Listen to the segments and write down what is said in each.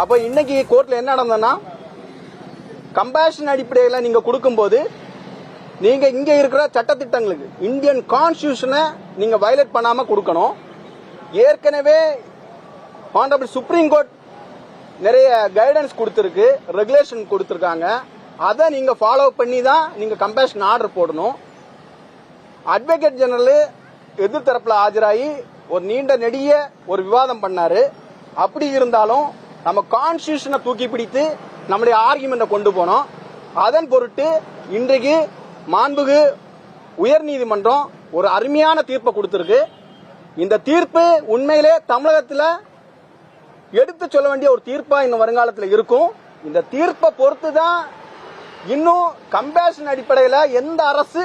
அப்ப இன்னைக்கு கோர்ட்ல என்ன நடந்ததுன்னா, கம்பேஷன் அடிப்படையில் நீங்க கொடுக்கும்போது நீங்க இங்க இருக்கிற சட்டத்திட்டங்களுக்கு இந்தியன் கான்ஸ்டிடியூஷனை நீங்க வயலேட் பண்ணாம கொடுக்கணும். ஏற்கனவே ஆனரபிள் சுப்ரீம் கோர்ட் நிறைய கைடன்ஸ் கொடுத்திருக்கு, ரெகுலேஷன் கொடுத்திருக்காங்க. அதை நீங்க ஃபாலோ பண்ணி தான் நீங்க கம்பேஷன் ஆர்டர் போடணும். அட்வொகேட் ஜெனரல் எதிர்த்தரப்புல ஆஜராகி ஒரு நீண்ட நெடிய ஒரு விவாதம் பண்ணாரு. அப்படி இருந்தாலும் நம்ம கான்ஸ்டிடியூஷனை தூக்கி பிடித்து நம்முடைய ஆர்குமெண்ட்டை கொண்டு போனோம். அதன் பொருட்டு இன்றைக்கு மாண்புகு உயர்நீதிமன்றம் ஒரு அருமையான தீர்ப்பை கொடுத்திருக்கு. இந்த தீர்ப்பு உண்மையிலே தமிழகத்தில் எடுத்து சொல்ல வேண்டிய ஒரு தீர்ப்பா இந்த வருங்காலத்தில் இருக்கும். இந்த தீர்ப்பை பொறுத்து தான் இன்னும் கம்பேஷன் அடிப்படையில் எந்த அரசு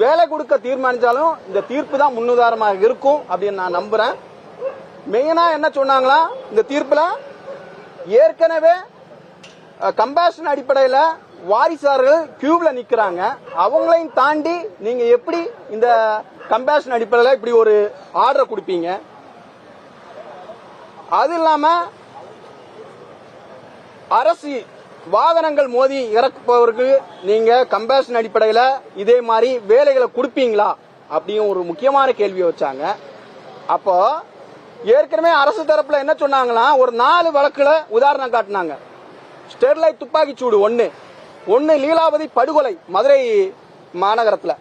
வேலை கொடுக்க தீர்மானிச்சாலும் இந்த தீர்ப்பு தான் முன்னுதாரணமாக இருக்கும் அப்படின்னு நான் நம்புறேன். மெயினா என்ன சொன்னாங்களா, இந்த தீர்ப்புல ஏற்கனவே கம்பேஷன் அடிப்படையில் வாரிசார்கள் கியூப்ல நிக்கிறாங்க. அவங்களையும் தாண்டி நீங்க எப்படி இந்த கம்பேஷன் அடிப்படையில் இப்படி ஒரு ஆர்டர் கொடுப்பீங்க? அது இல்லாம அரசு வாகனங்கள் மோதி இறக்குபவருக்கு நீங்க கம்பேஷன் அடிப்படையில் இதே மாதிரி வேலைகளை கொடுப்பீங்களா அப்படின்னு ஒரு முக்கியமான கேள்வியை வச்சாங்க. அப்போ ஏற்கனவே அரசு தரப்புல என்ன சொன்னாங்களா, ஒரு 4 வழக்குல உதாரணம் காட்டினாங்க. ஸ்டெர்லைட் துப்பாக்கி சூடு ஒன்னு லீலாவதி படுகொலை மதுரை மாநகரத்தில்,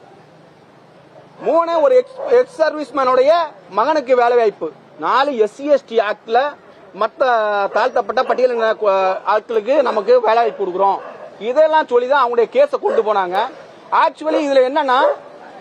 3 ஒரு எக்ஸ் சர்வீஸ்மேனுடைய மகனுக்கு வேலை வாய்ப்பு, 4 SC/ST ஆக்ட்ல மற்ற தாழ்த்தப்பட்ட பட்டியலின ஆட்களுக்கு நமக்கு வேலை வாய்ப்பு கொடுக்குறோம். இதெல்லாம் சொல்லிதான் அவங்களுடைய கேஸை கொண்டு போனாங்க. ஆக்சுவலி இதுல என்னன்னா,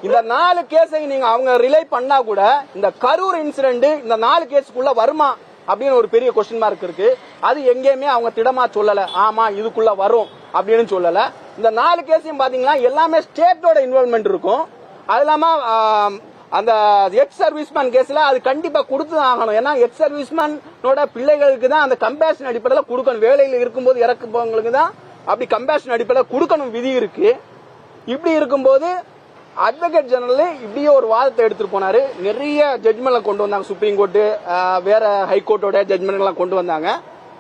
இந்த 4 கேஸை நீங்க அவங்க ரிலே பண்ணா கூட இந்த கரூர் இன்சிடென்ட் இந்த 4 கேஸுக்குள்ள வருமா அப்படின்னு ஒரு பெரிய கொஸ்டின் மார்க் இருக்கு. அது எங்கேயுமே அவங்க திடமா சொல்லல, ஆமா இதுக்குள்ள வரும் அப்படின்னு சொல்லல. இந்த 4 கேஸையும் பாத்தீங்கன்னா எல்லாமே ஸ்டேட்டோட இன்வால்வ்மெண்ட் இருக்கும். அது இல்லாம அந்த எக்ஸ் சர்வீஸ்மேன் கேஸ்ல அது கண்டிப்பா கொடுத்து ஆகணும். ஏன்னா எக்ஸ் சர்வீஸ்மேனோட பிள்ளைகளுக்கு தான் அந்த கம்பேஷன் அடிப்படையில் கொடுக்கணும். வேலையில் இருக்கும்போது இறக்குபவங்களுக்கு தான் அப்படி கம்பேஷன் அடிப்படையில் கொடுக்கணும் விதி இருக்கு. இப்படி இருக்கும்போது அட்வொகேட் ஜெனரல் இப்படியே ஒரு வாதத்தை எடுத்துட்டு போனாரு. நிறைய ஜட்மெண்ட் கொண்டு வந்தாங்க, சுப்ரீம் கோர்ட்டு வேற ஹைகோர்ட்டோட ஜட்மெண்ட் எல்லாம் கொண்டு வந்தாங்க.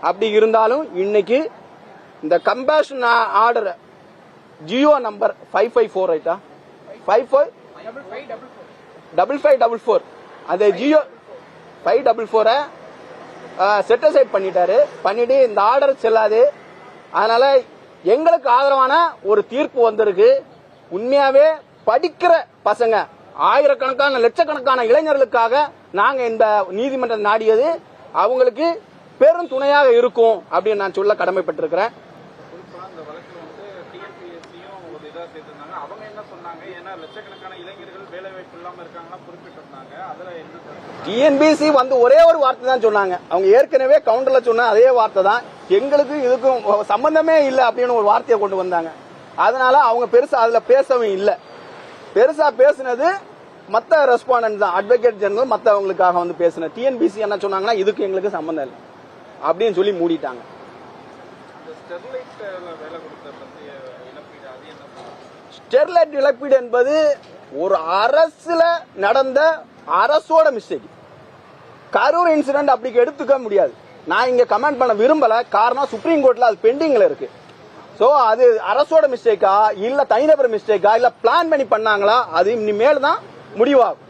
அப்படி இருந்தாலும் இன்னைக்கு இந்த கம்பேஷன் ஆர்டர் ஜியோ நம்பர் 554 ரைட்டா 5544 அந்த ஜியோ 544 செட் அசைட் பண்ணிட்டு இந்த ஆர்டர் செல்லாது. அதனால எங்களுக்கு ஆதரவான ஒரு தீர்ப்பு வந்திருக்கு. உண்மையாவே படிக்கிற பசங்க ஆயிரக்கணக்கான லட்சக்கணக்கான இளைஞர்களுக்காக நாங்க இந்த நீதிமன்றம் நாடியது அவங்களுக்கு பெரும் துணையாக இருக்கும் அப்படின்னு நான் சொல்ல கடமைப்பட்டிருக்கிறேன். டிஎன்பிசி வந்து ஒரே ஒரு வார்த்தை தான் சொன்னாங்க. அவங்க ஏற்கனவே கவுண்டர்ல சொன்ன அதே வார்த்தை தான், எங்களுக்கு இதுக்கும் சம்பந்தமே இல்லை அப்படின்னு ஒரு வார்த்தையை கொண்டு வந்தாங்க. அதனால அவங்க பெருசா அதுல பேசவும் இல்லை. பெருசா பேசினது மத்த ரெஸ்பாண்டன்ட் தான், அட்வொகேட் ஜெனரல் மத்தவங்களுக்காக வந்து பேசின. டிஎன்பிசி என்ன சொன்னாங்கன்னா இதுக்கு எங்களுக்கு சம்பந்தம் இல்லை அப்படின்னு சொல்லி மூடிட்டாங்க. ஸ்டெர்லைட் இழப்பீடு என்பது ஒரு அரசுல நடந்த அரசோட மிஸ்டேக். கரூர் இன்சிடென்ட் அப்படி எடுத்துக்க முடியாது. நான் இங்க கமெண்ட் பண்ண விரும்பல, காரணம் சுப்ரீம் கோர்ட்ல அது பெண்டிங்ல இருக்கு. சோ அது அரசோட மிஸ்டேக்கா இல்ல தனிநபர் மிஸ்டேக்கா இல்ல பிளான் பண்ணி பண்ணாங்களா, அது இனிமேல் தான் முடிவாகும்.